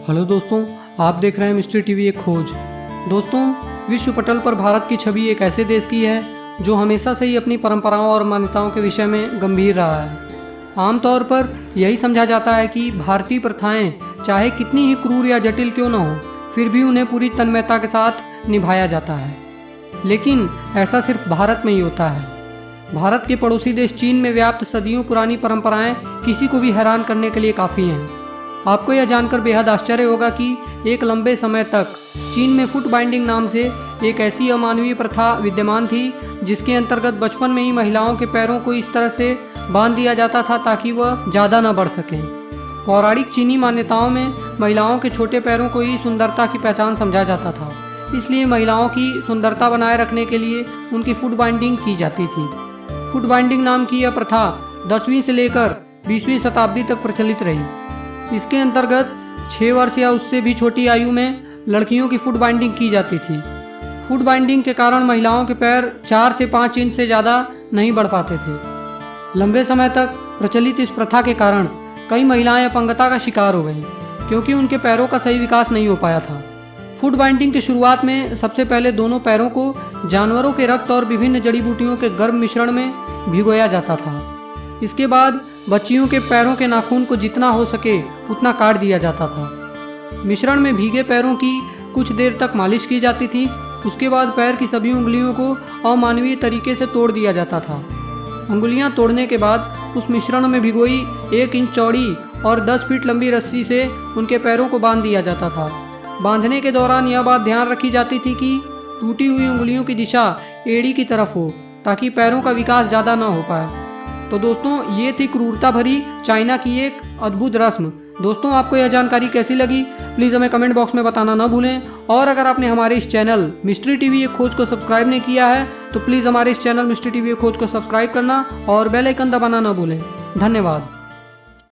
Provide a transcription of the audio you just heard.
Hello दोस्तों, आप देख रहे हैं मिस्ट्री टीवी एक खोज। दोस्तों, विश्व पटल पर भारत की छवि एक ऐसे देश की है जो हमेशा से ही अपनी परंपराओं और मान्यताओं के विषय में गंभीर रहा है। आमतौर पर यही समझा जाता है कि भारतीय प्रथाएं चाहे कितनी ही क्रूर या जटिल क्यों न हो, फिर भी उन्हें पूरी तन्मयता के साथ निभाया जाता है। लेकिन ऐसा सिर्फ भारत में ही होता है। भारत के पड़ोसी देश चीन में व्याप्त सदियों पुरानी परंपराएं किसी को भी हैरान करने के लिए काफ़ी हैं। आपको यह जानकर बेहद आश्चर्य होगा कि एक लंबे समय तक चीन में फुट बाइंडिंग नाम से एक ऐसी अमानवीय प्रथा विद्यमान थी जिसके अंतर्गत बचपन में ही महिलाओं के पैरों को इस तरह से बांध दिया जाता था ताकि वह ज़्यादा न बढ़ सकें। पौराणिक चीनी मान्यताओं में महिलाओं के छोटे पैरों को ही सुंदरता की पहचान समझा जाता था, इसलिए महिलाओं की सुंदरता बनाए रखने के लिए उनकी फुट बाइंडिंग की जाती थी। फुट बाइंडिंग नाम की यह प्रथा 10वीं से लेकर 20वीं शताब्दी तक प्रचलित रही। इसके अंतर्गत 6 वर्ष या उससे भी छोटी आयु में लड़कियों की फुट बाइंडिंग की जाती थी। फुट बाइंडिंग के कारण महिलाओं के पैर 4 से 5 इंच से ज़्यादा नहीं बढ़ पाते थे। लंबे समय तक प्रचलित इस प्रथा के कारण कई महिलाएं अपंगता का शिकार हो गईं, क्योंकि उनके पैरों का सही विकास नहीं हो पाया था। फुट बाइंडिंग की शुरुआत में सबसे पहले दोनों पैरों को जानवरों के रक्त और विभिन्न जड़ी बूटियों के गर्म मिश्रण में भिगोया जाता था। इसके बाद बच्चियों के पैरों के नाखून को जितना हो सके उतना काट दिया जाता था। मिश्रण में भीगे पैरों की कुछ देर तक मालिश की जाती थी। उसके बाद पैर की सभी उंगलियों को अमानवीय तरीके से तोड़ दिया जाता था। उंगलियां तोड़ने के बाद उस मिश्रण में भिगोई 1 इंच चौड़ी और 10 फीट लंबी रस्सी से उनके पैरों को बांध दिया जाता था। बांधने के दौरान यह बात ध्यान रखी जाती थी कि टूटी हुई उंगलियों की दिशा एड़ी की तरफ हो, ताकि पैरों का विकास ज़्यादा ना हो पाए। तो दोस्तों, ये थी क्रूरता भरी चाइना की एक अद्भुत रस्म। दोस्तों, आपको यह जानकारी कैसी लगी प्लीज़ हमें कमेंट बॉक्स में बताना ना भूलें। और अगर आपने हमारे इस चैनल मिस्ट्री टीवी एक खोज को सब्सक्राइब नहीं किया है तो प्लीज़ हमारे इस चैनल मिस्ट्री टीवी एक खोज को सब्सक्राइब करना और बेल आइकन दबाना ना भूलें। धन्यवाद।